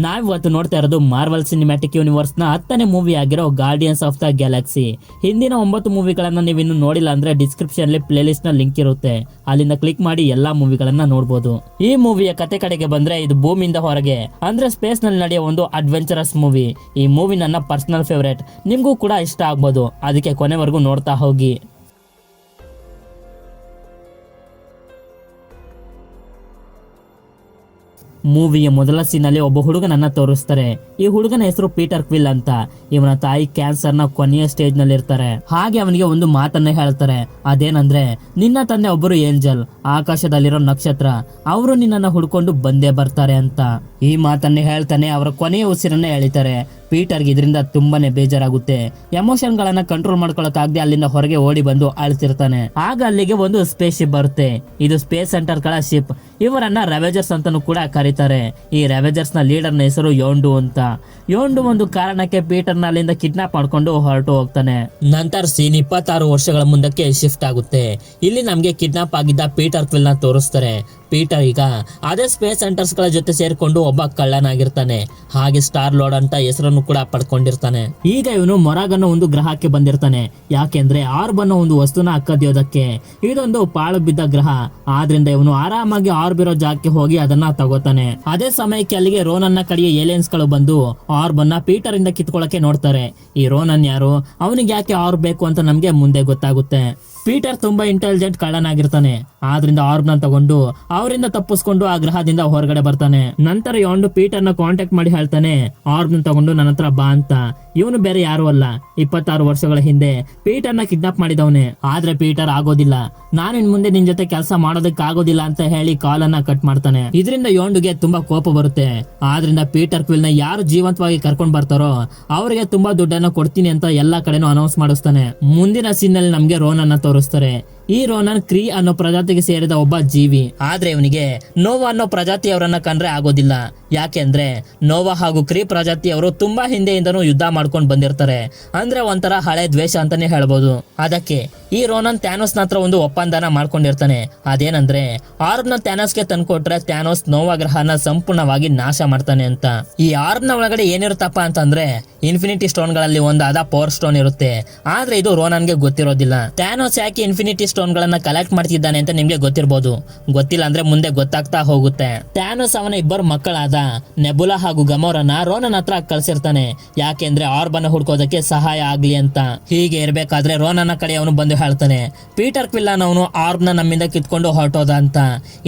ನಾವಿವತ್ತು ನೋಡ್ತಾ ಇರೋದು ಮಾರ್ವಲ್ ಸಿನಿಮ್ಯಾಟಿಕ್ ಯೂನಿವರ್ಸ್ ನ 10ನೇ ಮೂವಿ ಆಗಿರೋ ಗಾರ್ಡಿಯನ್ಸ್ ಆಫ್ ದ ಗ್ಯಾಲಕ್ಸಿ. ಹಿಂದಿನ 9 ಮೂವಿಗಳನ್ನ ನೀವು ಇನ್ನು ನೋಡಿಲ್ಲ ಅಂದ್ರೆ ಡಿಸ್ಕ್ರಿಪ್ಷನ್ ಅಲ್ಲಿ ಪ್ಲೇ ಲಿಸ್ಟ್ ನ ಲಿಂಕ್ ಇರುತ್ತೆ, ಅಲ್ಲಿಂದ ಕ್ಲಿಕ್ ಮಾಡಿ ಎಲ್ಲಾ ಮೂವಿಗಳನ್ನ ನೋಡಬಹುದು. ಈ ಮೂವಿಯ ಕತೆ ಕಡೆಗೆ ಬಂದ್ರೆ ಇದು ಭೂಮಿಯಿಂದ ಹೊರಗೆ ಅಂದ್ರೆ ಸ್ಪೇಸ್ ನಲ್ಲಿ ನಡೆಯೋ ಒಂದು ಅಡ್ವೆಂಚರಸ್ ಮೂವಿ. ಈ ಮೂವಿ ನನ್ನ ಪರ್ಸನಲ್ ಫೇವರೇಟ್, ನಿಮ್ಗೂ ಕೂಡ ಇಷ್ಟ ಆಗ್ಬೋದು, ಅದಕ್ಕೆ ಕೊನೆವರೆಗೂ ನೋಡ್ತಾ ಹೋಗಿ. ಮೂವಿಯ ಮೊದಲ ಸೀನಲ್ಲಿ ಒಬ್ಬ ಹುಡುಗನನ್ನ ತೋರಿಸ್ತಾರೆ. ಈ ಹುಡುಗನ ಹೆಸರು ಪೀಟರ್ ಕ್ವಿಲ್ ಅಂತ. ಇವನ ತಾಯಿ ಕ್ಯಾನ್ಸರ್ ನ ಕೊನೆಯ ಸ್ಟೇಜ್ ನಲ್ಲಿ ಇರ್ತಾರೆ. ಹಾಗೆ ಅವನಿಗೆ ಒಂದು ಮಾತನ್ನ ಹೇಳ್ತಾರೆ, ಅದೇನಂದ್ರೆ ನಿನ್ನ ತಂದೆ ಒಬ್ಬರು ಏಂಜಲ್, ಆಕಾಶದಲ್ಲಿರೋ ನಕ್ಷತ್ರ, ಅವರು ನಿನ್ನನ್ನ ಹುಡ್ಕೊಂಡು ಬಂದೇ ಬರ್ತಾರೆ ಅಂತ. ಈ ಮಾತನ್ನ ಹೇಳ್ತಾನೆ ಅವರ ಕೊನೆಯ ಉಸಿರನ್ನ ಎಳಿತಾರೆ. ಪೀಟರ್ಗೆ ಇದರಿಂದ ತುಂಬಾನೇ ಬೇಜಾರಾಗುತ್ತೆ. ಎಮೋಷನ್ ಗಳನ್ನ ಕಂಟ್ರೋಲ್ ಮಾಡ್ಕೊಳಕ್ಕಾಗದೆ ಅಲ್ಲಿಂದ ಹೊರಗೆ ಓಡಿ ಬಂದು ಅಳ್ತಿರ್ತಾನೆ. ಆಗ ಅಲ್ಲಿಗೆ ಒಂದು ಸ್ಪೇಸ್ ಶಿಪ್ ಬರುತ್ತೆ. ಇದು ಸ್ಪೇಸ್ ಸೆಂಟರ್ ಗಳ ಶಿಪ್. ಇವರನ್ನ ರೆವೆಜರ್ಸ್ ಅಂತಾನೂ ಕೂಡ ಕರೀತಾರೆ. ಈ ರೆವೆಜರ್ಸ್ ನ ಲೀಡರ್ ನ ಹೆಸರು ಯೋಂಡು ಅಂತ. ಯೋಂಡು ಒಂದು ಕಾರಣಕ್ಕೆ ಪೀಟರ್ ನ ಅಲ್ಲಿಂದ ಕಿಡ್ನಾಪ್ ಮಾಡ್ಕೊಂಡು ಹೊರಟು ಹೋಗ್ತಾನೆ. ನಂತರ ಸೀನ್ 26 ವರ್ಷಗಳ ಮುಂದಕ್ಕೆ ಶಿಫ್ಟ್ ಆಗುತ್ತೆ. ಇಲ್ಲಿ ನಮ್ಗೆ ಕಿಡ್ನಾಪ್ ಆಗಿದ್ದ ಪೀಟರ್ ಕ್ವಿಲ್ ನ ತೋರಿಸ್ತಾರೆ. ಪೀಟರ್ ಈಗ ಅದೇ ಸ್ಪೇಸ್ ಸೆಂಟರ್ಸ್ ಗಳ ಜೊತೆ ಸೇರ್ಕೊಂಡು ಒಬ್ಬ ಕಳ್ಳನಾಗಿರ್ತಾನೆ. ಹಾಗೆ ಸ್ಟಾರ್ ಲೋಡ್ ಅಂತ ಹೆಸರನ್ನು ಕೂಡ ಪಡ್ಕೊಂಡಿರ್ತಾನೆ. ಈಗ ಇವನು ಮೊರಾಗ್ ಅನ್ನೋ ಒಂದು ಗ್ರಹಕ್ಕೆ ಬಂದಿರ್ತಾನೆ. ಯಾಕೆಂದ್ರೆ ಆರ್ಬ್ ಅನ್ನೋ ಒಂದು ವಸ್ತುನ ಕದಿಯೋದಕ್ಕೆ. ಇದೊಂದು ಪಾಳು ಬಿದ್ದ ಗ್ರಹ, ಆದ್ರಿಂದ ಇವನು ಆರಾಮಾಗಿ ಆರ್ಬ್ ಇರೋ ಜಾಗಕ್ಕೆ ಹೋಗಿ ಅದನ್ನ ತಗೋತಾನೆ. ಅದೇ ಸಮಯಕ್ಕೆ ಅಲ್ಲಿಗೆ ರೋನನ್ ನ ಕಡೆಯ ಏಲಿಯನ್ಸ್ ಗಳು ಬಂದು ಆರ್ಬ್ ಅನ್ನ ಪೀಟರ್ ಇಂದ ಕಿತ್ಕೊಳ್ಳಕ್ಕೆ ನೋಡ್ತಾರೆ. ಈ ರೋನನ್ ಯಾರು, ಅವನಿಗೆ ಯಾಕೆ ಆರ್ಬ್ ಬೇಕು ಅಂತ ನಮ್ಗೆ ಮುಂದೆ ಗೊತ್ತಾಗುತ್ತೆ. ಪೀಟರ್ ತುಂಬಾ ಇಂಟೆಲಿಜೆಂಟ್ ಕಳ್ಳನಾಗಿರ್ತಾನೆ, ಆದ್ರಿಂದ ಆರ್ಬ್ ನ ತಗೊಂಡು ಅವರಿಂದ ತಪ್ಪಿಸ್ಕೊಂಡು ಆ ಗ್ರಹದಿಂದ ಹೊರಗಡೆ ಬರ್ತಾನೆ. ನಂತರ ಯೋಂಡು ಪೀಟರ್ ನ ಕಾಂಟ್ಯಾಕ್ಟ್ ಮಾಡಿ ಹೇಳ್ತಾನೆ, ಆರ್ಬ್ ನ ತಗೊಂಡು ನನ್ನ ಹತ್ರ ಬಾ ಅಂತ. ಇವನು ಬೇರೆ ಯಾರು ಅಲ್ಲ, 26 ವರ್ಷಗಳ ಹಿಂದೆ ಪೀಟರ್ ನ ಕಿಡ್ನಾಪ್ ಮಾಡಿದವನೇ. ಆದ್ರೆ ಪೀಟರ್ ಆಗೋದಿಲ್ಲ, ನಾನು ಇನ್ ಮುಂದೆ ನಿನ್ ಜೊತೆ ಕೆಲಸ ಮಾಡೋದಕ್ಕೆ ಆಗೋದಿಲ್ಲ ಅಂತ ಹೇಳಿ ಕಾಲನ್ನ ಕಟ್ ಮಾಡ್ತಾನೆ. ಇದರಿಂದ ಯೋಂಡುಗೆ ತುಂಬಾ ಕೋಪ ಬರುತ್ತೆ. ಆದ್ರಿಂದ ಪೀಟರ್ ಕ್ವಿಲ್ ನ ಯಾರು ಜೀವಂತವಾಗಿ ಕರ್ಕೊಂಡ್ ಬರ್ತಾರೋ ಅವರಿಗೆ ತುಂಬಾ ದುಡ್ಡನ್ನ ಕೊಡ್ತೀನಿ ಅಂತ ಎಲ್ಲಾ ಕಡೆನೂ ಅನೌನ್ಸ್ ಮಾಡಿಸ್ತಾನೆ. ಮುಂದಿನ ಸೀನ್ ನಲ್ಲಿ ನಮ್ಗೆ ರೋನನ್ನ ತೋರಿಸ್ತಾರೆ. ಈ ರೋನನ್ ಕ್ರೀ ಅನ್ನೋ ಪ್ರಜಾತಿಗೆ ಸೇರಿದ ಒಬ್ಬ ಜೀವಿ. ಆದ್ರೆ ಇವನಿಗೆ ನೋವಾ ಅನ್ನೋ ಪ್ರಜಾತಿಯವರನ್ನ ಕಂಡ್ರೆ ಆಗೋದಿಲ್ಲ. ಯಾಕೆಂದ್ರೆ ನೋವಾ ಹಾಗೂ ಕ್ರೀ ಪ್ರಜಾತಿಯವರು ತುಂಬಾ ಹಿಂದೆಯಿಂದನೂ ಯುದ್ಧ ಮಾಡ್ಕೊಂಡು ಬಂದಿರ್ತಾರೆ. ಅಂದ್ರೆ ಒಂಥರ ಹಳೆ ದ್ವೇಷ ಅಂತಾನೆ ಹೇಳ್ಬೋದು. ಅದಕ್ಕೆ ಈ ರೋನನ್ ಥ್ಯಾನೋಸ್ ನ ಹತ್ರ ಒಂದು ಒಪ್ಪಂದನ ಮಾಡ್ಕೊಂಡಿರ್ತಾನೆ. ಅದೇನಂದ್ರೆ ಆರ್ಬ್ ನ ಥ್ಯಾನೋಸ್ ಗೆ ತಂದ್ಕೊಟ್ರೆ ಥ್ಯಾನೋಸ್ ನೋವಾ ಗ್ರಹನ ಸಂಪೂರ್ಣವಾಗಿ ನಾಶ ಮಾಡ್ತಾನೆ ಅಂತ. ಈ ಆರ್ಬ್ ನ ಒಳಗಡೆ ಏನಿರುತ್ತಪ್ಪ ಅಂತಂದ್ರೆ ಇನ್ಫಿನಿಟಿ ಸ್ಟೋನ್ ಗಳಲ್ಲಿ ಒಂದಾದ ಪವರ್ ಸ್ಟೋನ್ ಇರುತ್ತೆ. ಆದ್ರೆ ಇದು ರೋನನ್ ಗೆ ಗೊತ್ತಿರೋದಿಲ್ಲ. ಥ್ಯಾನೋಸ್ ಯಾಕೆ ಇನ್ಫಿನಿಟಿ ಸ್ಟೋನ್ ಗಳನ್ನ ಕಲೆಕ್ಟ್ ಮಾಡ್ತಿದ್ದಾನೆ ಅಂತ ನಿಮ್ಗೆ ಗೊತ್ತಿರಬಹುದು. ಗೊತ್ತಿಲ್ಲ ಅಂದ್ರೆ ಮುಂದೆ ಗೊತ್ತಾಗ್ತಾ ಹೋಗುತ್ತೆ. ಥ್ಯಾನೋಸ್ ಅವನ ಇಬ್ಬರು ಮಕ್ಕಳಾದ ನೆಬುಲಾ ಹಾಗೂ ಗಮೋರನ ರೋನನ್ ಹತ್ರ ಕಳ್ಸಿರ್ತಾನೆ. ಯಾಕೆಂದ್ರೆ ಆರ್ಬ್ ಅನ್ನು ಹುಡ್ಕೋದಕ್ಕೆ ಸಹಾಯ ಆಗ್ಲಿ ಅಂತ. ಹೀಗೆ ಇರ್ಬೇಕಾದ್ರೆ ರೋನನ ಕಡೆ ಅವನು ಬಂದು ಹೇಳ್ತಾನೆ, ಪೀಟರ್ ಕ್ವಿಲ್ ಅವನು ಆರ್ಬ್ ನ ನಮ್ಮಿಂದ ಕಿತ್ಕೊಂಡು ಹೊರಟೋದ ಅಂತ.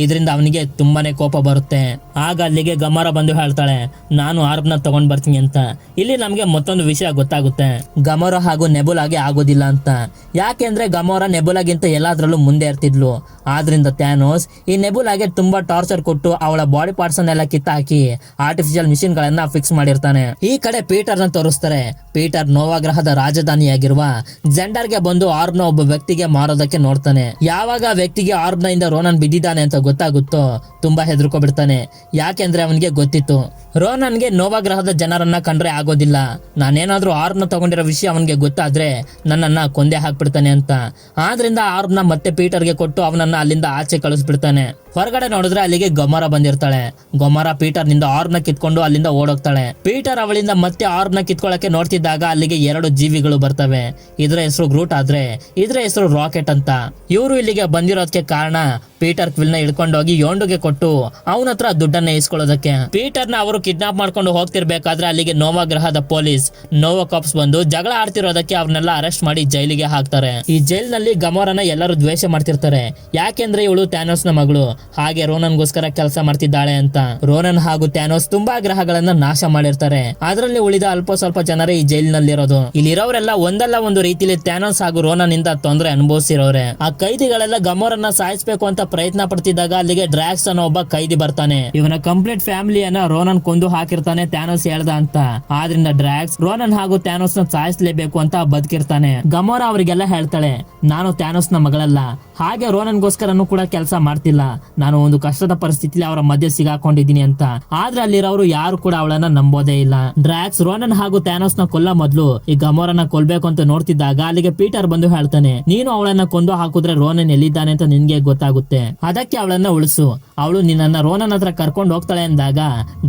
ಇದರಿಂದ ಅವನಿಗೆ ತುಂಬಾನೇ ಕೋಪ ಬರುತ್ತೆ. ಆಗ ಅಲ್ಲಿಗೆ ಗಮೋರ ಬಂದು ಹೇಳ್ತಾಳೆ, ನಾನು ಆರ್ಬ್ ನ ತಗೊಂಡ್ ಬರ್ತೀನಿ ಅಂತ. ಇಲ್ಲಿ ನಮ್ಗೆ ಮತ್ತೊಂದು ವಿಷಯ ಗೊತ್ತಾಗುತ್ತೆ, ಗಮೋರ ಹಾಗೂ ನೆಬುಲಾಗೆ ಆಗೋದಿಲ್ಲ ಅಂತ. ಯಾಕೆಂದ್ರೆ ಗಮೋರ ನೆಬುಲಾಗಿಂತ ಎಲ್ಲಾದ್ರಲ್ಲೂ ಮುಂದೆ ಇರ್ತಿದ್ಲು. ಆದ್ರಿಂದ ಥ್ಯಾನೋಸ್ ಈ ನೆಬುಲಾಗೆ ತುಂಬಾ ಟಾರ್ಚರ್ ಕೊಟ್ಟು ಅವಳ ಬಾಡಿ ಪಾರ್ಟ್ಸ್ ಅನ್ನೆಲ್ಲ ಕಿತ್ತಾಕಿ ಆರ್ಟಿಫಿಷಿಯಲ್ ಮಿಷಿನ್ ಗಳನ್ನ ಫಿಕ್ಸ್ ಮಾಡಿರ್ತಾನೆ. ಈ ಕಡೆ ಪೀಟರ್ ನ ತೋರಿಸ್ತಾರೆ. ಪೀಟರ್ ನೋವಾ ಗ್ರಹದ ರಾಜಧಾನಿಯಾಗಿರುವ ಜೆಂಡರ್ ಗೆ ಬಂದು ಆರ್ಬ್ ನ ಒಬ್ಬ ವ್ಯಕ್ತಿಗೆ ಮಾರೋದಕ್ಕೆ ನೋಡ್ತಾನೆ. ಯಾವಾಗ ಆ ವ್ಯಕ್ತಿಗೆ ಆರ್ಬ್ ನ ಇಂದ ರೋನನ್ ಬಿದ್ದಿದ್ದಾನೆ ಅಂತ ಗೊತ್ತಾಗುತ್ತೋ ತುಂಬಾ ಹೆದರ್ಕೊಬಿಡ್ತಾನೆ. ಯಾಕೆಂದ್ರೆ ಅವನಿಗೆ ಗೊತ್ತಿತ್ತು ರೋನನ್ಗೆ ನೋವಾ ಗ್ರಹದ ಜನರನ್ನ ಕಂಡ್ರೆ ಆಗೋದಿಲ್ಲ. ನಾನೇನಾದ್ರೂ ಆರ್ಬ್ ನ ತಗೊಂಡಿರೋ ವಿಷಯ ಅವನಿಗೆ ಗೊತ್ತಾದ್ರೆ ನನ್ನನ್ನ ಕೊಂದೇ ಹಾಕ್ಬಿಡ್ತಾನೆ ಅಂತ. ಆದ್ರಿಂದ ಆರ್ಬ್ ನ ಮತ್ತೆ ಪೀಟರ್ಗೆ ಕೊಟ್ಟು ಅವನನ್ನ ಅಲ್ಲಿಂದ ಆಚೆ ಕಳಿಸ್ಬಿಡ್ತಾನೆ. ಹೊರಗಡೆ ನೋಡಿದ್ರೆ ಅಲ್ಲಿಗೆ ಗೊಮರ ಬಂದಿರ್ತಾಳೆ. ಗೊಮರ ಪೀಟರ್ ನಿಂದ ಆರ್ಬ್ ನ ಕಿತ್ಕೊಂಡು ಅಲ್ಲಿಂದ ಓಡೋಗ್ತಾಳೆ. ಪೀಟರ್ ಅವಳಿಂದ ಮತ್ತೆ ಆರ್ಬ್ ನ ಕಿತ್ಕೊಳ್ಳಕ್ಕೆ ನೋಡ್ತಿದ್ದಾಗ ಅಲ್ಲಿಗೆ 2 ಜೀವಿಗಳು ಬರ್ತವೆ. ಇದ್ರ ಹೆಸರು ಗ್ರೂಟ್ ಆದ್ರೆ ಇದ್ರ ಹೆಸರು ರಾಕೆಟ್ ಅಂತ. ಇವರು ಇಲ್ಲಿಗೆ ಬಂದಿರೋದಕ್ಕೆ ಕಾರಣ ಪೀಟರ್ ಕ್ವಿಲ್ ನ ಹಿಡ್ಕೊಂಡೋಗಿ ಯೋಂಡುಗೆ ಕೊಟ್ಟು ಅವನ ಹತ್ರ ದುಡ್ಡನ್ನ ಇಸ್ಕೊಳ್ಳೋದಕ್ಕೆ. ಪೀಟರ್ ನ ಅವರು ಕಿಡ್ನಾಪ್ ಮಾಡ್ಕೊಂಡು ಹೋಗ್ತಿರ್ಬೇಕಾದ್ರೆ ಅಲ್ಲಿಗೆ ನೋವಾ ಗ್ರಹದ ಪೊಲೀಸ್ ನೋವಾ ಕಾಪ್ಸ್ ಬಂದು ಜಗಳ ಆಡ್ತಿರೋದಕ್ಕೆ ಅವ್ರನ್ನೆಲ್ಲ ಅರೆಸ್ಟ್ ಮಾಡಿ ಜೈಲಿಗೆ ಹಾಕ್ತಾರೆ. ಈ ಜೈಲ್ ನಲ್ಲಿ ಗಮೋರನ ಎಲ್ಲರೂ ದ್ವೇಷ ಮಾಡ್ತಿರ್ತಾರೆ. ಯಾಕೆಂದ್ರೆ ಇವಳು ಥ್ಯಾನೋಸ್ ನ ಮಗಳು, ಹಾಗೆ ರೋನನ್ ಗೋಸ್ಕರ ಕೆಲಸ ಮಾಡ್ತಿದ್ದಾಳೆ ಅಂತ. ರೋನನ್ ಹಾಗೂ ಥ್ಯಾನೋಸ್ ತುಂಬಾ ಗ್ರಹಗಳನ್ನ ನಾಶ ಮಾಡಿರ್ತಾರೆ. ಅದರಲ್ಲಿ ಉಳಿದ ಅಲ್ಪ ಸ್ವಲ್ಪ ಜನರೇ ಈ ಜೈಲ್ ನಲ್ಲಿರೋದು. ಇಲ್ಲಿರೋರೆಲ್ಲ ಒಂದಲ್ಲ ಒಂದು ರೀತಿಲಿ ಥ್ಯಾನೋಸ್ ಹಾಗೂ ರೋನನ್ ಇಂದ ತೊಂದರೆ ಅನುಭವಿಸಿರೋರೆ. ಆ ಕೈದಿಗಳೆಲ್ಲ ಗಮೋರನ್ನ ಸಾಯಿಸಬೇಕು ಅಂತ ಪ್ರಯತ್ನ ಪಡ್ತಿದ್ದಾಗ ಅಲ್ಲಿಗೆ ಡ್ರಾಕ್ಸ್ ಅನ್ನೋ ಒಬ್ಬ ಕೈದಿ ಬರ್ತಾನೆ. ಇವನ ಕಂಪ್ಲೀಟ್ ಫ್ಯಾಮಿಲಿಯನ್ನ ರೋನನ್ ಕೊಂದು ಹಾಕಿರ್ತಾನೆ ಥ್ಯಾನೋಸ್ ಹೇಳ್ದ ಅಂತ. ಆದ್ರಿಂದ ಡ್ರಾಕ್ಸ್ ರೋನನ್ ಹಾಗೂ ಥ್ಯಾನೋಸ್ ನ ಸಾಯಿಸಲೇಬೇಕು ಅಂತ ಬದುಕಿರ್ತಾನೆ. ಗಮೋರ ಅವರಿಗೆಲ್ಲ ಹೇಳ್ತಾಳೆ, ನಾನು ಥ್ಯಾನೋಸ್ ನ ಮಗಳಲ್ಲ, ಹಾಗೆ ರೋನನ್ ಗೋಸ್ಕರನು ಕೂಡ ಕೆಲಸ ಮಾಡ್ತಿಲ್ಲ. ನಾನು ಒಂದು ಕಷ್ಟದ ಪರಿಸ್ಥಿತಿಲಿ ಅವರ ಮಧ್ಯೆ ಸಿಗಾಕೊಂಡಿದ್ದೀನಿ ಅಂತ. ಆದ್ರೆ ಅಲ್ಲಿರೋರು ಯಾರು ಕೂಡ ಅವಳನ್ನ ನಂಬೋದೇ ಇಲ್ಲ. ಡ್ರಾಕ್ಸ್ ರೋನನ್ ಹಾಗೂ ಥ್ಯಾನೋಸ್ ನ ಕೊಲ್ಲ ಮೊದ್ಲು ಈ ಗಮೋರನ್ನ ಕೊಲ್ಬೇಕು ಅಂತ ನೋಡ್ತಿದ್ದಾಗ ಅಲ್ಲಿಗೆ ಪೀಟರ್ ಬಂದು ಹೇಳ್ತಾನೆ, ನೀನು ಅವಳನ್ನ ಕೊಂದು ಹಾಕಿದ್ರೆ ರೋನನ್ ಎಲ್ಲಿದ್ದಾನೆ ಅಂತ ನಿನ್ಗೆ ಗೊತ್ತಾಗುತ್ತೆ, ಅದಕ್ಕೆ ಅವಳನ್ನ ಉಳಿಸು, ಅವಳು ನಿನ್ನನ್ನ ರೋನನ್ ಹತ್ರ ಕರ್ಕೊಂಡು ಹೋಗ್ತಾಳೆ ಎಂದಾಗ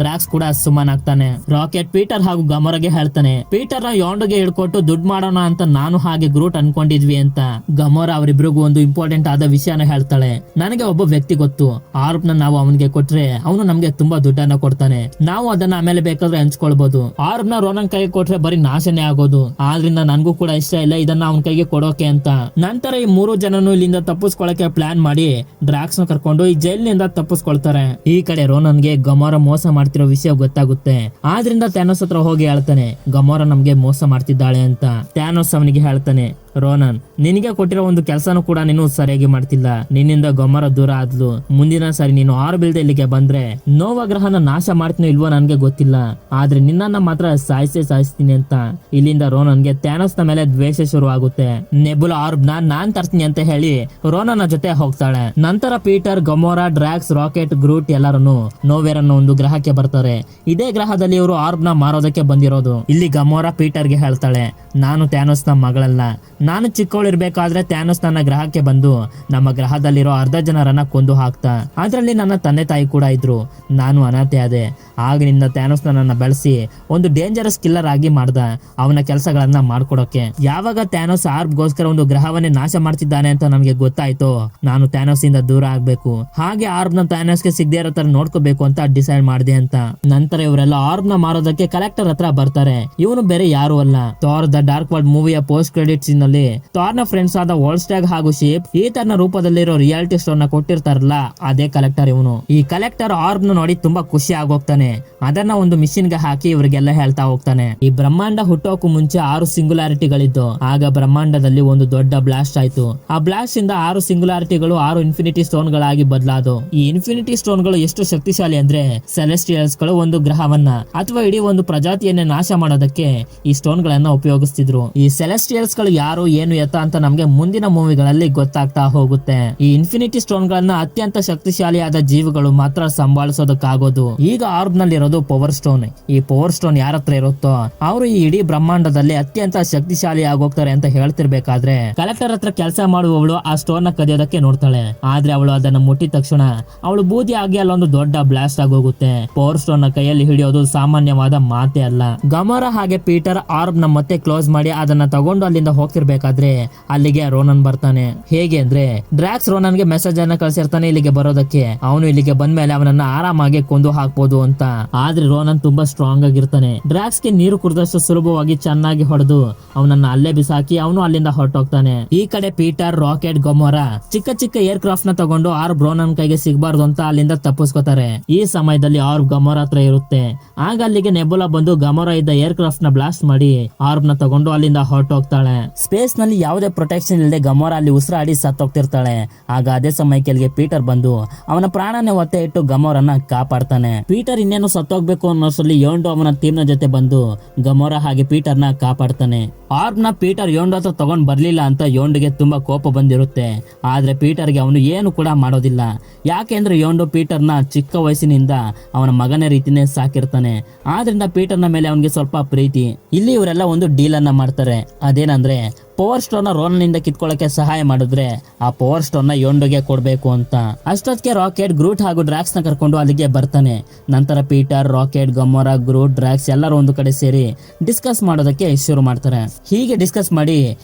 ಡ್ರಾಕ್ಸ್ ಕೂಡ ಸುಮ್ಮನಾಗ್ತಾನೆ. ರಾಕೆಟ್ ಪೀಟರ್ ಹಾಗೂ ಗಮೋರಾಗೆ ಹೇಳ್ತಾನೆ, ಪೀಟರ್ ನ ಯೋಂಡೋಗೆ ಹಿಡ್ಕೊಟ್ಟು ದುಡ್ಡು ಮಾಡೋಣ ಅಂತ ನಾನು ಹಾಗೆ ಗ್ರೂಟ್ ಅನ್ಕೊಂಡಿದ್ವಿ ಅಂತ. ಗಮೋರಾ ಅವರಿಬ್ರಿಗೂ ಒಂದು ಇಂಪಾರ್ಟೆಂಟ್ ಆದ ವಿಷಯನ ಹೇಳ್ತಾಳೆ. ನನಗೆ ಒಬ್ಬ ವ್ಯಕ್ತಿ ಗೊತ್ತು, ಆರ್ಬ್ ನಾವು ಅವನಿಗೆ ಕೊಟ್ರೆ ಅವನು ನಮ್ಗೆ ತುಂಬಾ ದುಡ್ಡನ್ನ ಕೊಡ್ತಾನೆ, ನಾವು ಅದನ್ನ ಆಮೇಲೆ ಬೇಕಾದ್ರೆ ಹಂಚ್ಕೊಳ್ಬಹುದು. ಆರ್ಬ್ ರೋನನ್ ಕೈಗೆ ಕೊಟ್ರೆ ಬರೀ ನಾಶನೇ ಆಗೋದು, ಆದ್ರಿಂದ ನನ್ಗೂ ಕೂಡ ಇಷ್ಟ ಇಲ್ಲ ಇದನ್ನ ಅವನ ಕೈಗೆ ಕೊಡೋಕೆ ಅಂತ. ನಂತರ ಈ 3 ಜನನು ಇಲ್ಲಿಂದ ತಪ್ಪಿಸ್ಕೊಳಕ್ಕೆ ಪ್ಲಾನ್ ಮಾಡಿ ಡ್ರಾಕ್ಸ್ ನ ಕರ್ಕೊಂಡು ಈ ಜೈಲಿನಿಂದ ತಪ್ಪಿಸ್ಕೊಳ್ತಾರೆ. ಈ ಕಡೆ ರೋನನ್ಗೆ ಗಮೋರಾ ಮೋಸ ಮಾಡ್ತಿರೋ ವಿಷಯ ಗೊತ್ತಾಗುತ್ತೆ. ಆದ್ರಿಂದ ಥ್ಯಾನೋಸ್ ಹತ್ರ ಹೋಗಿ ಹೇಳ್ತಾನೆ, ಗಮೋರಾ ನಮ್ಗೆ ಮೋಸ ಮಾಡ್ತಿದ್ದಾಳೆ ಅಂತ. ಥ್ಯಾನೋಸ್ ಅವನಿಗೆ ಹೇಳ್ತಾನೆ, ರೋನನ್ ನಿನಗೆ ಕೊಟ್ಟಿರೋ ಒಂದು ಕೆಲಸನೂ ಕೂಡ ನೀನು ಸರಿಯಾಗಿ ಮಾಡ್ತಿಲ್ಲ, ನಿನ್ನಿಂದ ಗಮೋರಾ ದೂರ ಆದ್ಲು. ಮುಂದಿನ ಸಾರಿ ನೀನು ಆರ್ಬ್ ಇಲ್ದೆ ಇಲ್ಲಿಗೆ ಬಂದ್ರೆ ನೋವಾ ಗ್ರಹನ ನಾಶ ಮಾಡ್ತೀನಿ ಇಲ್ವೋ ನನ್ಗೆ ಗೊತ್ತಿಲ್ಲ, ಆದ್ರೆ ನಿನ್ನನ್ನ ಮಾತ್ರ ಸಾಯಿಸ್ತೀನಿ ಅಂತ. ಇಲ್ಲಿಂದ ರೋನನ್ಗೆ ಥ್ಯಾನೋಸ್ ನ ಮೇಲೆ ದ್ವೇಷ ಶುರು ಆಗುತ್ತೆ. ನೆಬುಲಾ ಆರ್ಬ್ ನಾನ್ ತರ್ತೀನಿ ಅಂತ ಹೇಳಿ ರೋನನ್ ಜೊತೆ ಹೋಗ್ತಾಳೆ. ನಂತರ ಪೀಟರ್, ಗಮೋರಾ, ಡ್ರಾಕ್ಸ್, ರಾಕೆಟ್, ಗ್ರೂಟ್ ಎಲ್ಲರನ್ನು ನೋವೇರ್ ಅನ್ನೋ ಒಂದು ಗ್ರಹಕ್ಕೆ ಬರ್ತಾರೆ. ಇದೇ ಗ್ರಹದಲ್ಲಿ ಇವರು ಆರ್ಬ್ ನ ಮಾರೋದಕ್ಕೆ ಬಂದಿರೋದು. ಇಲ್ಲಿ ಗಮೋರಾ ಪೀಟರ್ಗೆ ಹೇಳ್ತಾಳೆ, ನಾನು ಥ್ಯಾನೋಸ್ ನ ಮಗಳಲ್ಲ, ನಾನು ಚಿಕ್ಕವಳಿರ್ಬೇಕಾದ್ರೆ ಥ್ಯಾನೋಸ್ ನನ್ನ ಗ್ರಹಕ್ಕೆ ಬಂದು ನಮ್ಮ ಗ್ರಹದಲ್ಲಿರೋ 1/2 ಜನರನ್ನ ಕೊಂದು ಹಾಕ್ತಾ, ಅದ್ರಲ್ಲಿ ನನ್ನ ತಂದೆ ತಾಯಿ ಕೂಡ ಇದ್ರು, ನಾನು ಅನಾಥೆ ಆದೆ. ಆಗಿನಿಂದ ಥ್ಯಾನೋಸ್ ನನ್ನ ಬೆಳೆಸಿ ಒಂದು ಡೇಂಜರಸ್ ಕಿಲ್ಲರ್ ಆಗಿ ಮಾಡ್ದ, ಅವನ ಕೆಲಸಗಳನ್ನ ಮಾಡ್ಕೊಡೋಕೆ. ಯಾವಾಗ ಥ್ಯಾನೋಸ್ ಆರ್ಬ್ಗೋಸ್ಕರ ಒಂದು ಗ್ರಹವನ್ನೇ ನಾಶ ಮಾಡ್ತಿದ್ದಾನೆ ಅಂತ ನಮ್ಗೆ ಗೊತ್ತಾಯ್ತು, ನಾನು ಥ್ಯಾನೋಸ್ ಇಂದ ದೂರ ಆಗ್ಬೇಕು, ಹಾಗೆ ಆರ್ಬ್ ನ ಥ್ಯಾನೋಸ್ಗೆ ಸಿಗದೆ ಇರೋ ತರ ನೋಡ್ಕೋಬೇಕು ಅಂತ ಡಿಸೈಡ್ ಮಾಡಿದೆ ಅಂತ. ನಂತರ ಇವರೆಲ್ಲ ಆರ್ಬ್ ನ ಮಾರೋದಕ್ಕೆ ಕಲೆಕ್ಟರ್ ಹತ್ರ ಬರ್ತಾರೆ. ಇವನು ಬೇರೆ ಯಾರು ಅಲ್ಲ, ಥಾರ್ ದ ಡಾರ್ಕ್ ವರ್ಲ್ಡ್ ಮೂವಿಯ ಪೋಸ್ಟ್ ಕ್ರೆಡಿಟ್ ಸೀನ್ ನಲ್ಲಿ ಥಾರ್ ನ ಫ್ರೆಂಡ್ಸ್ ಆದ ವೋಲ್ಸ್ಟ್ಯಾಗ್ ಹಾಗೂ ಶೀಪ್ ಈ ತರನ ರೂಪದಲ್ಲಿರೋ ರಿಯಾಲಿಟಿ ಸ್ಟೋರ್ ನ ಕೊಟ್ಟಿರ್ತಾರಲ್ಲ, ಅದೇ ಕಲೆಕ್ಟರ್ ಇವನು. ಈ ಕಲೆಕ್ಟರ್ ಆರ್ಬ್ ನ ನೋಡಿ ತುಂಬಾ ಖುಷಿ ಆಗೋಗ್ತಾನೆ. ಅದನ್ನ ಒಂದು ಮಿಷಿನ್ ಗೆ ಹಾಕಿ ಇವರಿಗೆಲ್ಲ ಹೇಳ್ತಾ ಹೋಗ್ತಾನೆ, ಈ ಬ್ರಹ್ಮಾಂಡ ಹುಟ್ಟೋಕು ಮುಂಚೆ 6 ಸಿಂಗುಲಾರಿಟಿಗಳಿದ್ದು, ಆಗ ಬ್ರಹ್ಮಾಂಡದಲ್ಲಿ ಒಂದು ದೊಡ್ಡ ಬ್ಲಾಸ್ಟ್ ಆಯ್ತು. ಆ ಬ್ಲಾಸ್ಟ್ ಇಂದ 6 ಸಿಂಗುಲಾರಿಟಿಗಳು 6 ಇನ್ಫಿನಿಟಿ ಸ್ಟೋನ್ ಗಳಾಗಿ ಬದಲಾದವು. ಈ ಇನ್ಫಿನಿಟಿ ಸ್ಟೋನ್ ಗಳು ಎಷ್ಟು ಶಕ್ತಿಶಾಲಿ ಅಂದ್ರೆ ಸೆಲೆಸ್ಟಿಯಲ್ಸ್ ಗಳು ಒಂದು ಗ್ರಹವನ್ನ ಅಥವಾ ಇಡೀ ಒಂದು ಪ್ರಜಾತಿಯನ್ನೇ ನಾಶ ಮಾಡೋದಕ್ಕೆ ಈ ಸ್ಟೋನ್ ಗಳನ್ನ ಉಪಯೋಗಿಸ್ತಿದ್ರು. ಈ ಸೆಲೆಸ್ಟಿಯಲ್ಸ್ ಗಳು ಯಾರು ಏನು ಎತ್ತ ಅಂತ ನಮ್ಗೆ ಮುಂದಿನ ಮೂವಿಗಳಲ್ಲಿ ಗೊತ್ತಾಗ್ತಾ ಹೋಗುತ್ತೆ. ಈ ಇನ್ಫಿನಿಟಿ ಸ್ಟೋನ್ ಗಳನ್ನ ಅತ್ಯಂತ ಶಕ್ತಿಶಾಲಿಯಾದ ಜೀವಿಗಳು ಮಾತ್ರ ಸಂಭಾಳಿಸೋದಕ್ಕಾಗೋದು. ಈಗ ಆರ್ಬ್ ನಲ್ಲಿ ಇರೋದು ಪವರ್ ಸ್ಟೋನ್. ಈ ಪವರ್ ಸ್ಟೋನ್ ಯಾರ ಹತ್ರ ಇರುತ್ತೋ ಅವರು ಈ ಇಡೀ ಬ್ರಹ್ಮಾಂಡದಲ್ಲಿ ಅತ್ಯಂತ ಶಕ್ತಿಶಾಲಿ ಆಗೋಗ್ತಾರೆ ಅಂತ ಹೇಳ್ತಿರ್ಬೇಕಾದ್ರೆ ಕಲೆಕ್ಟರ್ ಹತ್ರ ಕೆಲಸ ಮಾಡುವವಳು ಆ ಸ್ಟೋನ್ ನ ಕದಿಯೋದಕ್ಕೆ ನೋಡ್ತಾಳೆ. ಆದ್ರೆ ಅವಳು ಅದನ್ನ ಮುಟ್ಟಿದ ತಕ್ಷಣ ಅವಳು ಬೂದಿ ಆಗಿ ಅಲ್ಲೊಂದು ದೊಡ್ಡ ಬ್ಲಾಸ್ಟ್ ಆಗೋಗುತ್ತೆ. ಪವರ್ ಸ್ಟೋನ್ ನ ಕೈಯಲ್ಲಿ ಹಿಡಿಯೋದು ಸಾಮಾನ್ಯವಾದ ಮಾತೆ ಅಲ್ಲ. ಗಮೋರಾ ಹಾಗೆ ಪೀಟರ್ ಆರ್ಬ್ ನ ಮತ್ತೆ ಕ್ಲೋಸ್ ಮಾಡಿ ಅದನ್ನ ತಗೊಂಡು ಅಲ್ಲಿಂದ ಹೋಗ್ತಿರ್ಬೇಕಾದ್ರೆ ಅಲ್ಲಿಗೆ ರೋನನ್ ಬರ್ತಾನೆ. ಹೇಗೆ ಅಂದ್ರೆ ಡ್ರಾಕ್ಸ್ ರೋನನ್ಗೆ ಮೆಸೇಜ್ ಅನ್ನ ಕಳ್ಸಿರ್ತಾನೆ ಇಲ್ಲಿಗೆ ಬರೋದಕ್ಕೆ. ಅವನು ಇಲ್ಲಿಗೆ ಬಂದ್ಮೇಲೆ ಅವನನ್ನ ಆರಾಮಾಗಿ ಕೊಂದು ಹಾಕ್ಬೋದು ಅಂತ. ಆದ್ರೆ ರೋನನ್ ತುಂಬಾ ಸ್ಟ್ರಾಂಗ್ ಆಗಿರ್ತಾನೆ. ಡ್ರಾಕ್ಸ್ ಗೆ ನೀರು ಕುಡಿದಷ್ಟು ಸುಲಭವಾಗಿ ಚೆನ್ನಾಗಿ ಹೊಡೆದು ಅವನನ್ನ ಅಲ್ಲೇ ಬಿಸಾಕಿ ಅವನು ಅಲ್ಲಿಂದ ಹೊರಟೋಗ್ತಾನೆ. ಈ ಕಡೆ ಪೀಟರ್, ರಾಕೆಟ್, ಗಮೋರಾ ಚಿಕ್ಕ ಚಿಕ್ಕ ಏರ್ ಕ್ರಾಫ್ಟ್ ನ ತಗೊಂಡು ಆರ್ಬ್ ರೋನನ್ ಕೈಗೆ ಸಿಗಬಾರ್ದು ಅಂತ ಅಲ್ಲಿಂದ ತಪ್ಪಿಸ್ಕೋತಾರೆ. ಈ ಸಮಯದಲ್ಲಿ ಆರ್ಬ್ ಗಮೋರಾ ಹತ್ರ ಇರುತ್ತೆ. ಆಗ ಅಲ್ಲಿಗೆ ನೆಬುಲಾ ಬಂದು ಗಮೋರಾ ಇದ್ದ ಏರ್ ಕ್ರಾಫ್ಟ್ ನ ಬ್ಲಾಸ್ಟ್ ಮಾಡಿ ಆರ್ಬ್ ನ ತಗೊಂಡು ಅಲ್ಲಿಂದ ಹೊರಟೋಗ್ತಾಳೆ. ಸ್ಪೇಸ್ ನಲ್ಲಿ ಯಾವುದೇ ಪ್ರೊಟೆಕ್ಷನ್ ಇಲ್ಲದೆ ಗಮೋರಾ ಅಲ್ಲಿ ಉಸಿರಾಡಿ ಸತ್ತೋಗ್ತಿರ್ತಾಳೆ. ಆಗ ಅದೇ ಸಮಯಕ್ಕೆ ಅಲ್ಲಿಗೆ ಪೀಟರ್ ಬಂದು ಅವನ ಪ್ರಾಣನೇ ಒತ್ತೆ ಇಟ್ಟು ಗಮೋರನ್ನ ಕಾಪಾಡ್ತಾನೆ. ಪೀಟರ್ ಇನ್ನೇನು ಸತ್ತೋಗ್ಬೇಕು ಅನ್ನೋಷ್ಟರಲ್ಲಿ ಯೋಂಡೋ ಅವನ ಟೀಮ್ ನ ಜೊತೆ ಬಂದು ಗಮೋರಾ ಹಾಗೆ ಪೀಟರ್ ನ ಕಾಪಾಡ್ತಾನೆ. ಆರ್ಬ್ ನ ಪೀಟರ್ ಯೋಂಡೋ ಹತ್ರ ತಗೊಂಡ್ ಬರ್ಲಿಲ್ಲ ಅಂತ ಯೋಂಡೋಗೆ ತುಂಬಾ ಕೋಪ ಬಂದಿರುತ್ತೆ. ಆದ್ರೆ ಪೀಟರ್ಗೆ ಅವನು ಏನು ಕೂಡ ಮಾಡೋದಿಲ್ಲ. ಯಾಕೆಂದ್ರೆ ಯೋಂಡೋ ಪೀಟರ್ ನ ಚಿಕ್ಕ ವಯಸ್ಸಿನಿಂದ ಅವನ ಮಗನ ರೀತಿನೇ ಸಾಕಿರ್ತಾನೆ. ಆದ್ರಿಂದ ಪೀಟರ್ ನ ಮೇಲೆ ಅವನಿಗೆ ಸ್ವಲ್ಪ ಪ್ರೀತಿ. ಇಲ್ಲಿ ಇವರೆಲ್ಲ ಒಂದು ಡೀಲ್ ಅನ್ನ ಮಾಡ್ತಾರೆ. ಅದೇನಂದ್ರೆ ಪವರ್ ಸ್ಟೋನ್ ನ ರೋನನ್ ಇಂದ ಕಿತ್ಕೊಳ್ಳಕ್ಕೆ ಸಹಾಯ ಮಾಡಿದ್ರೆ ಆ ಪವರ್ ಸ್ಟೋನ್ ನ ಯೋಂಡೋಗೆ ಕೊಡ್ಬೇಕು ಅಂತ. ಅಷ್ಟೊತ್ತಿಗೆ ರಾಕೆಟ್, ಗ್ರೂಟ್ ಹಾಗೂ ಡ್ರಾಕ್ಸ್ ನ ಕರ್ಕೊಂಡು ಅಲ್ಲಿಗೆ ಬರ್ತಾನೆ. ನಂತರ ಪೀಟರ್, ರಾಕೆಟ್, ಗಮೋರಾ, ಗ್ರೂಟ್, ಡ್ರಾಕ್ಸ್ ಎಲ್ಲರೂ ಒಂದು ಕಡೆ ಸೇರಿ ಡಿಸ್ಕಸ್ ಮಾಡೋದಕ್ಕೆ ಶುರು ಮಾಡ್ತಾರೆ. ಹೀಗೆ ಡಿಸ್ಕಸ್ ಮಾಡಿ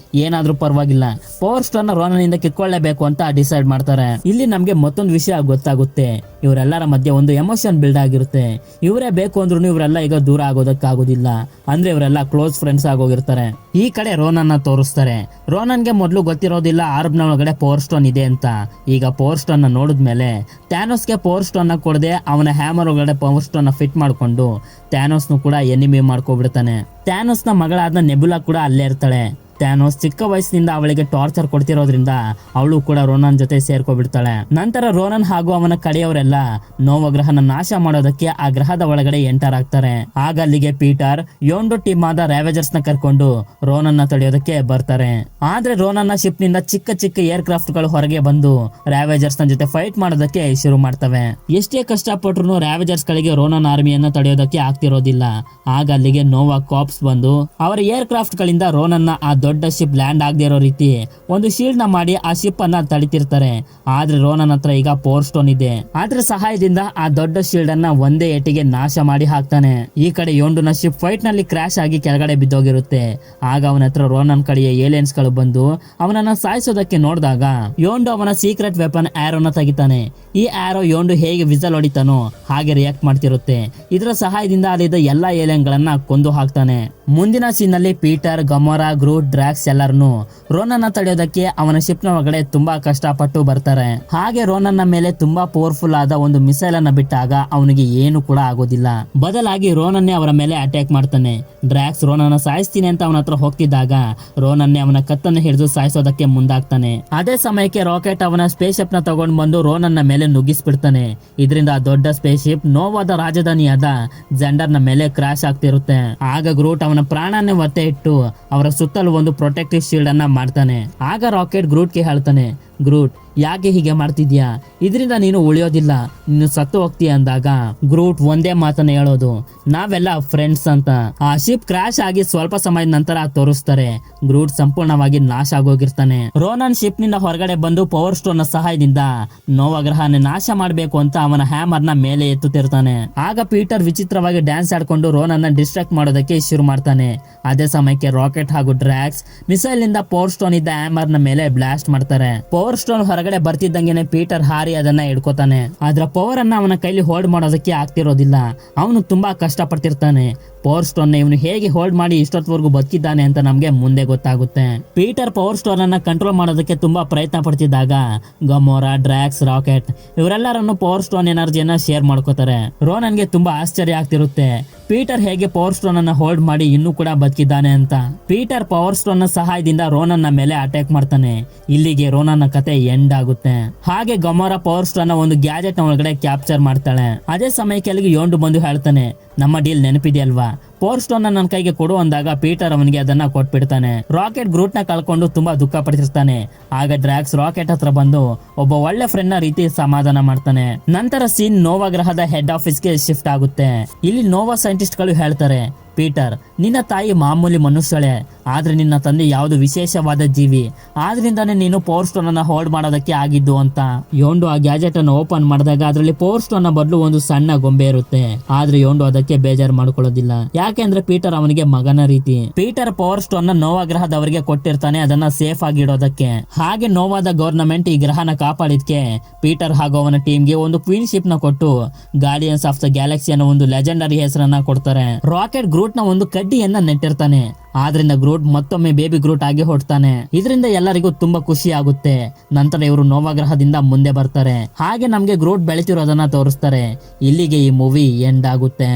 ಏನಾದ್ರೂ ಪರವಾಗಿಲ್ಲ ಪವರ್ ಸ್ಟೋನ್ ನ ರೋನನ್ ಇಂದ ಕಿತ್ಕೊಳ್ಳೇಬೇಕು ಅಂತ ಡಿಸೈಡ್ ಮಾಡ್ತಾರೆ. ಇಲ್ಲಿ ನಮ್ಗೆ ಮತ್ತೊಂದು ವಿಷಯ ಗೊತ್ತಾಗುತ್ತೆ. ಇವರೆಲ್ಲರ ಮಧ್ಯೆ ಒಂದು ಎಮೋಷನ್ ಬಿಲ್ಡ್ ಆಗಿರುತ್ತೆ. ಇವರೇ ಬೇಕು ಅಂದ್ರೂ ಇವರೆಲ್ಲ ಈಗ ದೂರ ಆಗೋದಕ್ಕಾಗೋದಿಲ್ಲ. ಅಂದ್ರೆ ಇವರೆಲ್ಲ ಕ್ಲೋಸ್ ಫ್ರೆಂಡ್ಸ್ ಆಗೋಗಿರ್ತಾರೆ. ಈ ಕಡೆ ರೋನನ್ ತೋರಿಸ್ತಾರೆ. ರೋನನ್ಗೆ ಮೊದಲು ಗೊತ್ತಿರೋದಿಲ್ಲ ಆರ್ಬ್ ನ ಒಳಗಡೆ ಪವರ್ ಸ್ಟೋನ್ ಇದೆ ಅಂತ. ಈಗ ಪವರ್ ಸ್ಟೋನ್ ನ ನೋಡಿದ್ಮೇಲೆ ಥ್ಯಾನೋಸ್ಗೆ ಪವರ್ ಸ್ಟೋನ್ ನ ಕೊಡದೆ ಅವನ ಹ್ಯಾಮರ್ ಒಳಗಡೆ ಪವರ್ ಸ್ಟೋನ್ ನ ಫಿಟ್ ಮಾಡ್ಕೊಂಡು ಥ್ಯಾನೋಸ್ ನು ಕೂಡ ಎನಿಮಿ ಮಾಡ್ಕೊಬಿಡ್ತಾನೆ. ಥ್ಯಾನೋಸ್ ನ ಮಗಳಾದ ನೆಬುಲಾ ಕೂಡ ಅಲ್ಲೇ ಇರ್ತಾಳೆ. ಥ್ಯಾನೋಸ್ ಚಿಕ್ಕ ವಯಸ್ಸಿನಿಂದ ಅವಳಿಗೆ ಟಾರ್ಚರ್ ಕೊಡ್ತಿರೋದ್ರಿಂದ ಅವಳು ಕೂಡ ರೋನನ್ ಜೊತೆ ಸೇರ್ಕೊಬಿಡ್ತಾಳೆ. ನಂತರ ರೋನನ್ ಹಾಗೂ ಅವನ ಕಡೆಯವರೆಲ್ಲ ನೋವಾ ಗ್ರಹನ ನಾಶ ಮಾಡೋದಕ್ಕೆ ಆ ಗ್ರಹದ ಒಳಗಡೆ ಎಂಟರ್ ಆಗ್ತಾರೆ. ಆಗ ಅಲ್ಲಿಗೆ ಪೀಟರ್ ಯೋಂಡೋ ಟೀಮ್ ಆದ ರ್ಯಾವೇಜರ್ಸ್ ನ ಕರ್ಕೊಂಡು ರೋನನ್ ನ ತಡೆಯೋದಕ್ಕೆ ಬರ್ತಾರೆ. ಆದ್ರೆ ರೋನನ್ ನ ಶಿಪ್ ನಿಂದ ಚಿಕ್ಕ ಚಿಕ್ಕ ಏರ್ ಕ್ರಾಫ್ಟ್ ಗಳು ಹೊರಗೆ ಬಂದು ರ್ಯಾವೇಜರ್ಸ್ ನ ಜೊತೆ ಫೈಟ್ ಮಾಡೋದಕ್ಕೆ ಶುರು ಮಾಡ್ತವೆ. ಎಷ್ಟೇ ಕಷ್ಟಪಟ್ಟರು ರ್ಯಾವೇಜರ್ಸ್ ಗಳಿಗೆ ರೋನನ್ ಆರ್ಮಿಯನ್ನ ತಡೆಯೋದಕ್ಕೆ ಆಗ್ತಿರೋದಿಲ್ಲ. ಆಗ ಅಲ್ಲಿಗೆ ನೋವಾ ಕಾಪ್ಸ್ ಬಂದು ಅವರ ಏರ್ ಕ್ರಾಫ್ಟ್ ಗಳಿಂದ ರೋನನ್ ನ ಆ ದೊಡ್ಡ ಶಿಪ್ ಲ್ಯಾಂಡ್ ಆಗದೆ ಇರೋ ರೀತಿ ಒಂದು ಶೀಲ್ಡ್ ನ ಮಾಡಿ ಆ ಶಿಪ್ ಅನ್ನ ತಡಿತಿರ್ತಾರೆ. ಆದ್ರೆ ರೋನನ್ ಹತ್ರ ಈಗ ಪವರ್ ಸ್ಟೋನ್ ಇದೆ. ಅದ್ರ ಸಹಾಯದಿಂದ ಆ ದೊಡ್ಡ ಶೀಲ್ಡ್ ಅನ್ನ ಒಂದೇ ಏಟಿಗೆ ನಾಶ ಮಾಡಿ ಹಾಕ್ತಾನೆ. ಈ ಕಡೆ ಯೋಂಡುನ ಶಿಪ್ ಫೈಟ್ ನಲ್ಲಿ ಕ್ರಾಶ್ ಆಗಿ ಕೆಳಗಡೆ ಬಿದ್ದೋಗಿರುತ್ತೆ. ಆಗ ಅವನ ಹತ್ರ ರೋನನ್ ಕಡೆಯ ಏಲಿಯನ್ಸ್ ಗಳು ಬಂದು ಅವನನ್ನ ಸಾಯಿಸೋದಕ್ಕೆ ನೋಡಿದಾಗ ಯೋಂಡು ಅವನ ಸೀಕ್ರೆಟ್ ವೆಪನ್ ಆರೋನ ತೆಗಿತಾನೆ. ಈ ಆರೋ ಯೋಂಡು ಹೇಗೆ ವಿಸಲ್ ಹೊಡಿತಾನೋ ಹಾಗೆ ರಿಯಾಕ್ಟ್ ಮಾಡ್ತಿರುತ್ತೆ. ಇದರ ಸಹಾಯದಿಂದ ಅಲ್ಲಿದ್ದ ಎಲ್ಲಾ ಏಲಿಯನ್ ಗಳನ್ನ ಕೊಂದು ಹಾಕ್ತಾನೆ. ಮುಂದಿನ ಸೀನ್ ನಲ್ಲಿ ಪೀಟರ್, ಗಮೋರಾ, ಗ್ರೂಟ್, ಡ್ರಾಕ್ಸ್ ಎಲ್ಲರನ್ನು ರೋನನ್ನ ತಡೆಯೋದಕ್ಕೆ ಅವನ ಶಿಪ್ ನ ಒಳಗಡೆ ತುಂಬಾ ಕಷ್ಟಪಟ್ಟು ಬರ್ತಾರೆ. ಹಾಗೆ ರೋನನ್ನ ಮೇಲೆ ತುಂಬಾ ಪವರ್ಫುಲ್ ಆದ ಒಂದು ಮಿಸೈಲ್ ಅನ್ನ ಬಿಟ್ಟಾಗ ಅವನಿಗೆ ಏನು ಕೂಡ ಆಗೋದಿಲ್ಲ. ಬದಲಾಗಿ ರೋನನ್ನೇ ಅವರ ಮೇಲೆ ಅಟ್ಯಾಕ್ ಮಾಡ್ತಾನೆ. ಡ್ರಾಕ್ಸ್ ರೋನನ್ನ ಸಾಯಿಸ್ತೀನಿ ಅಂತ ಅವನ ಹತ್ರ ಹೋಗ್ತಿದ್ದಾಗ ರೋನನ್ನೇ ಅವನ ಕತ್ತನ್ನು ಹಿಡಿದು ಸಾಯಿಸೋದಕ್ಕೆ ಮುಂದಾಗ್ತಾನೆ. ಅದೇ ಸಮಯಕ್ಕೆ ರಾಕೆಟ್ ಅವನ ಸ್ಪೇಸ್ ಶಿಪ್ ನ ತಗೊಂಡು ಬಂದು ರೋನನ್ನ ಮೇಲೆ ನುಗ್ಗಿಸ್ಬಿಡ್ತಾನೆ. ಇದರಿಂದ ಆ ದೊಡ್ಡ ಸ್ಪೇಸ್ ಶಿಪ್ ನೋವಾದ ರಾಜಧಾನಿಯಾದ ಜೆಂಡರ್ ನ ಮೇಲೆ ಕ್ರಾಶ್ ಆಗ್ತಿರುತ್ತೆ. ಆಗ ಗ್ರೂಟ್ ಅವನ ಪ್ರಾಣನೇ ಒತ್ತೆ ಇಟ್ಟು ಅವರ ಸುತ್ತಲೂ ಒಂದು ಪ್ರೊಟೆಕ್ಟಿವ್ ಶೀಲ್ಡ್ ಅನ್ನ ಮಾಡ್ತಾನೆ. ಆಗ ರಾಕೆಟ್ ಗ್ರೂಟ್ಗೆ ಹೇಳ್ತಾನೆ, ಗ್ರೂಟ್ ಯಾಕೆ ಹೀಗೆ ಮಾಡ್ತಿದ್ಯಾ, ಇದರಿಂದ ನೀನು ಉಳಿಯೋದಿಲ್ಲ, ನೀನು ಸತ್ತು ಹೋಗ್ತೀಯ ಅಂದಾಗ ಗ್ರೂಟ್ ಒಂದೇ ಮಾತನ್ನ ಹೇಳೋದು, ನಾವೆಲ್ಲ ಫ್ರೆಂಡ್ಸ್ ಅಂತ. ಆ ಶಿಪ್ ಕ್ರಾಶ್ ಆಗಿ ಸ್ವಲ್ಪ ಸಮಯದ ನಂತರ ತೋರಿಸ್ತಾರೆ ಗ್ರೂಟ್ ಸಂಪೂರ್ಣವಾಗಿ ನಾಶ ಆಗೋಗಿರ್ತಾನೆ. ರೋನನ್ ಶಿಪ್ ನಿಂದ ಹೊರಗಡೆ ಬಂದು ಪವರ್ ಸ್ಟೋನ್ ನ ಸಹಾಯದಿಂದ ನೋವಾ ಗ್ರಹನ ನಾಶ ಮಾಡಬೇಕು ಅಂತ ಅವನ ಹ್ಯಾಮರ್ ನ ಮೇಲೆ ಎತ್ತುತ್ತಿರ್ತಾನೆ. ಆಗ ಪೀಟರ್ ವಿಚಿತ್ರವಾಗಿ ಡ್ಯಾನ್ಸ್ ಆಡ್ಕೊಂಡು ರೋನನ್ನ ಡಿಸ್ಟ್ರಾಕ್ಟ್ ಮಾಡೋದಕ್ಕೆ ಶುರು ಮಾಡ್ತಾನೆ. ಅದೇ ಸಮಯಕ್ಕೆ ರಾಕೆಟ್ ಹಾಗೂ ಡ್ರಾಕ್ಸ್ ಮಿಸೈಲ್ ನಿಂದ ಪವರ್ ಸ್ಟೋನ್ ಇದ್ದ ಹ್ಯಾಮರ್ ನ ಮೇಲೆ ಬ್ಲಾಸ್ಟ್ ಮಾಡ್ತಾರೆ. ಪವರ್ ಸ್ಟೋನ್ ಹೊರಗಡೆ ಬರ್ತಿದ್ದಂಗೆನೆ ಪೀಟರ್ ಹಾರಿ ಅದನ್ನ ಹಿಡ್ಕೋತಾನೆ. ಅದ್ರ ಪವರ್ ಅನ್ನ ಅವನ ಕೈಲಿ ಹೋಲ್ಡ್ ಮಾಡೋದಕ್ಕೆ ಆಗ್ತಿರೋದಿಲ್ಲ. ಅವನು ತುಂಬಾ ಕಷ್ಟ ಪಡ್ತಿರ್ತಾನೆ. ಪವರ್ ಸ್ಟೋನ್ ಇವನು ಹೇಗೆ ಹೋಲ್ಡ್ ಮಾಡಿ ಇಷ್ಟೊತ್ತವರೆಗೂ ಬದುಕಿದ್ದಾನೆ ಅಂತ ನಮ್ಗೆ ಮುಂದೆ ಗೊತ್ತಾಗುತ್ತೆ. ಪೀಟರ್ ಪವರ್ ಸ್ಟೋನ್ ಅನ್ನ ಕಂಟ್ರೋಲ್ ಮಾಡೋದಕ್ಕೆ ತುಂಬಾ ಪ್ರಯತ್ನ ಪಡ್ತಿದ್ದಾಗ ಗಮೋರಾ, ಡ್ರಾಕ್ಸ್, ರಾಕೆಟ್ ಇವರೆಲ್ಲರನ್ನು ಪವರ್ ಸ್ಟೋನ್ ಎನರ್ಜಿಯನ್ನ ಶೇರ್ ಮಾಡ್ಕೋತಾರೆ. ರೋನನ್ಗೆ ತುಂಬಾ ಆಶ್ಚರ್ಯ ಆಗ್ತಿರುತ್ತೆ ಪೀಟರ್ ಹೇಗೆ ಪವರ್ ಸ್ಟೋನ್ ಅನ್ನ ಹೋಲ್ಡ್ ಮಾಡಿ ಇನ್ನೂ ಕೂಡ ಬದುಕಿದ್ದಾನೆ ಅಂತ. ಪೀಟರ್ ಪವರ್ ಸ್ಟೋನ್ ನ ಸಹಾಯದಿಂದ ರೋನನ್ನ ಮೇಲೆ ಅಟ್ಯಾಕ್ ಮಾಡ್ತಾನೆ. ಇಲ್ಲಿಗೆ ರೋನನ್ನ ಕತೆ ಎಂಡ್ ಆಗುತ್ತೆ. ಹಾಗೆ ಗಮೋರಾ ಪವರ್ ಸ್ಟೋನ್ ಒಂದು ಗ್ಯಾಜೆಟ್ ನ ಒಳಗಡೆ ಕ್ಯಾಪ್ಚರ್ ಮಾಡ್ತಾಳೆ. ಅದೇ ಸಮಯಕ್ಕೆ ಅಲ್ಲಿಗೆ ಯೋಂಡು ಬಂದು ಹೇಳ್ತಾನೆ, ನಮ್ಮ ಡೀಲ್ ನೆನಪಿದೆಯಲ್ವಾ, ಪವರ್ ಸ್ಟೋನ್ ನನ್ನ ಕೈಗೆ ಕೊಡು ಅಂದಾಗ ಪೀಟರ್ ಅವನಿಗೆ ಅದನ್ನ ಕೊಟ್ಬಿಡ್ತಾನೆ. ರಾಕೆಟ್ ಗ್ರೂಟ್ ನ ಕಳ್ಕೊಂಡು ತುಂಬಾ ದುಃಖ ಪಡ್ತಿರ್ತಾನೆ. ಆಗ ಡ್ರಾಕ್ಸ್ ರಾಕೆಟ್ ಹತ್ರ ಬಂದು ಒಬ್ಬ ಒಳ್ಳೆ ಫ್ರೆಂಡ್ ನ ರೀತಿ ಸಮಾಧಾನ ಮಾಡ್ತಾನೆ. ನಂತರ ಸೀನ್ ನೋವಾ ಗ್ರಹದ ಹೆಡ್ ಆಫೀಸ್ ಗೆ ಶಿಫ್ಟ್ ಆಗುತ್ತೆ. ಇಲ್ಲಿ ನೋವಾ ಸೈಂಟಿಸ್ಟ್ ಗಳು ಹೇಳ್ತಾರೆ, ಪೀಟರ್ ನಿನ್ನ ತಾಯಿ ಮಾಮೂಲಿ ಮನುಷ್ಯಳೆ, ಆದ್ರೆ ನಿನ್ನ ತಂದೆ ಯಾವುದು ವಿಶೇಷವಾದ ಜೀವಿ, ಆದ್ರಿಂದಾನೇ ನೀನು ಪವರ್ ಸ್ಟೋನ್ ಅನ್ನ ಹೋಲ್ಡ್ ಮಾಡೋದಕ್ಕೆ ಆಗಿದ್ದು ಅಂತ. ಯೋಂಡು ಆ ಗ್ಯಾಜೆಟ್ ಅನ್ನು ಓಪನ್ ಮಾಡಿದಾಗ ಅದರಲ್ಲಿ ಪವರ್ ಸ್ಟೋನ್ ನ ಬದಲು ಒಂದು ಸಣ್ಣ ಗೊಂಬೆ ಇರುತ್ತೆ. ಆದ್ರೆ ಯೋಂಡು ಅದಕ್ಕೆ ಬೇಜಾರು ಮಾಡ್ಕೊಳ್ಳೋದಿಲ್ಲ. ಯಾಕೆಂದ್ರೆ ಪೀಟರ್ ಅವನಿಗೆ ಮಗನ ರೀತಿ. ಪೀಟರ್ ಪವರ್ ಸ್ಟೋನ್ ನ ನೋವಾ ಗ್ರಹದವರಿಗೆ ಕೊಟ್ಟಿರ್ತಾನೆ ಅದನ್ನ ಸೇಫ್ ಆಗಿ ಇಡೋದಕ್ಕೆ. ಹಾಗೆ ನೋವಾದ ಗವರ್ನಮೆಂಟ್ ಈ ಗ್ರಹನ ಕಾಪಾಡಿದ್ಕೆ ಪೀಟರ್ ಹಾಗೂ ಅವನ ಟೀಮ್ ಗೆ ಒಂದು ಕ್ವೀನ್ ಶಿಪ್ ನ ಕೊಟ್ಟು ಗಾರ್ಡಿಯನ್ಸ್ ಆಫ್ ದ ಗ್ಯಾಲಕ್ಸಿ ಅನ್ನೋ ಒಂದು ಲೆಜೆಂಡರಿ ಹೆಸರನ್ನ ಕೊಡ್ತಾರೆ. ರಾಕೆಟ್ ಗ್ರೂಟ್ ನ ಒಂದು ಕಡ್ಡಿಯನ್ನ ನೆಟ್ಟಿರ್ತಾನೆ. ಆದ್ರಿಂದ ಗ್ರೂಟ್ ಮತ್ತೊಮ್ಮೆ ಬೇಬಿ ಗ್ರೂಟ್ ಆಗಿ ಹೊಡ್ತಾನೆ. ಇದರಿಂದ ಎಲ್ಲರಿಗೂ ತುಂಬಾ ಖುಷಿ ಆಗುತ್ತೆ. ನಂತರ ಇವರು ನೋವಾ ಗ್ರಹದಿಂದ ಮುಂದೆ ಬರ್ತಾರೆ. ಹಾಗೆ ನಮ್ಗೆ ಗ್ರೂಟ್ ಬೆಳಿತಿರೋದನ್ನ ತೋರಿಸ್ತಾರೆ. ಇಲ್ಲಿಗೆ ಈ ಮೂವಿ ಎಂಡ್ ಆಗುತ್ತೆ.